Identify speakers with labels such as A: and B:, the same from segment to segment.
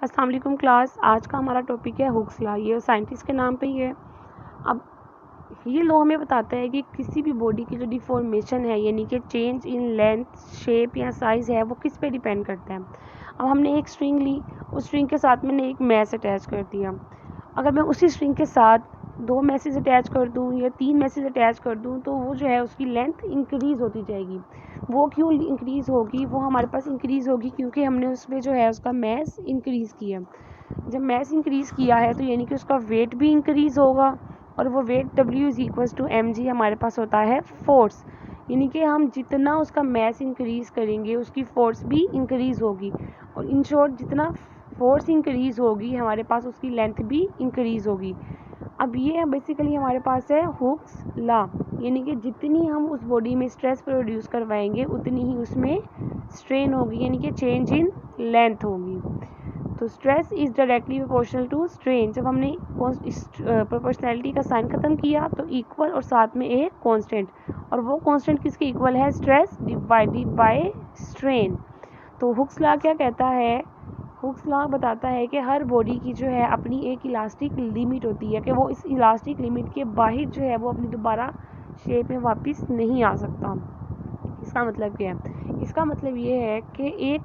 A: अस्सलाम वालेकुम क्लास। आज का हमारा टॉपिक है हुक्स लॉ। ये साइंटिस्ट के नाम पे ही है। अब ये लॉ हमें बताता है कि किसी भी बॉडी की जो डिफॉर्मेशन है यानी कि चेंज इन लेंथ, शेप या साइज़ है वो किस पे डिपेंड करता है। अब हमने एक स्ट्रिंग ली, उस स्ट्रिंग के साथ मैंने एक मैश अटैच कर दिया। अगर मैं उसी स्ट्रिंग के साथ 2 मैसेज अटैच कर दूँ या 3 मैसेज अटैच कर दूँ तो वो जो है उसकी लेंथ इंक्रीज़ होती जाएगी। वो क्यों इंक्रीज़ होगी? वो हमारे पास इंक्रीज़ होगी क्योंकि हमने उसमें जो है उसका मैश इंक्रीज़ किया। जब मैश इंक्रीज़ किया है तो यानी कि उसका वेट भी इंक्रीज़ होगा और वो वेट W=mg हमारे पास होता है फोर्स। यानी कि हम जितना उसका मैश इंक्रीज़ करेंगे उसकी फोर्स भी इंक्रीज़ होगी और इन शॉर्ट जितना फोर्स इंक्रीज़ होगी हमारे पास उसकी लेंथ भी इंक्रीज़ होगी। अब ये बेसिकली हमारे पास है हुक्स लॉ, यानी कि जितनी हम उस बॉडी में स्ट्रेस प्रोड्यूस करवाएंगे उतनी ही उसमें स्ट्रेन होगी, यानी कि चेंज इन लेंथ होगी। तो stress is directly proportional to strain. जब हमने प्रोपोर्शनैलिटी का साइन ख़त्म किया तो इक्वल और साथ में एक कांस्टेंट, और वो कांस्टेंट किसके इक्वल है? Stress divided by strain. तो हुक्स लॉ क्या कहता है? हुक्स लॉ बताता है कि हर बॉडी की जो है अपनी एक इलास्टिक लिमिट होती है कि वो इस इलास्टिक लिमिट के बाहर जो है वो अपनी दोबारा शेप में वापस नहीं आ सकता। इसका मतलब क्या है? इसका मतलब ये है कि एक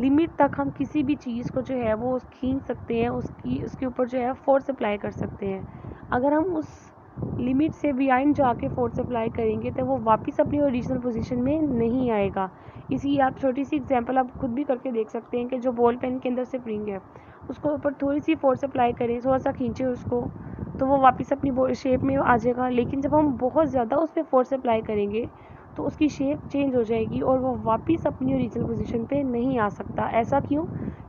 A: लिमिट तक हम किसी भी चीज़ को जो है वो खींच सकते हैं, उसके ऊपर जो है फोर्स अप्लाई कर सकते हैं। अगर हम उस लिमिट से बियॉन्ड जाके फोर्स अप्लाई करेंगे तो वो वापस अपनी ओरिजिनल पोजीशन में नहीं आएगा। इसी आप छोटी सी एग्जांपल आप खुद भी करके देख सकते हैं कि जो बॉल पेन के अंदर स्प्रिंग है उसको ऊपर थोड़ी सी फोर्स अप्लाई करें, थोड़ा सा खींचे उसको तो वो वापस अपनी शेप में आ जाएगा। लेकिन जब हम बहुत ज़्यादा उस पर फोर्स अप्लाई करेंगे तो उसकी शेप चेंज हो जाएगी और वो वापस अपनी ओरिजिनल पोजीशन पे नहीं आ सकता। ऐसा क्यों?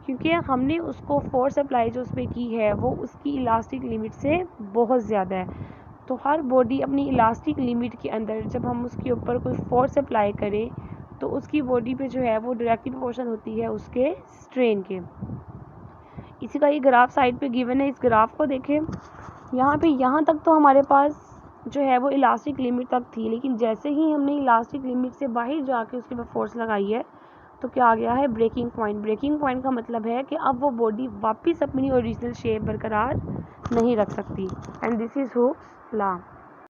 A: क्योंकि हमने उसको फोर्स अप्लाई जो उस पर की है वो उसकी इलास्टिक लिमिट से बहुत ज़्यादा है। तो हर बॉडी अपनी इलास्टिक लिमिट के अंदर जब हम उसके ऊपर कोई फोर्स अप्लाई करें तो उसकी बॉडी पे जो है वो डायरेक्टली प्रोपोर्शनल होती है उसके स्ट्रेन के। इसी का ये ग्राफ साइड पे गिवन है। इस ग्राफ को देखें, यहाँ तक तो हमारे पास जो है वो इलास्टिक लिमिट तक थी, लेकिन जैसे ही हमने इलास्टिक लिमिट से बाहर जाके उसके ऊपर फोर्स लगाई है तो क्या आ गया है? Breaking point. ब्रेकिंग पॉइंट का मतलब है कि अब वो बॉडी वापस अपनी ओरिजिनल शेप बरकरार नहीं रख सकती। And this is Hooke's law.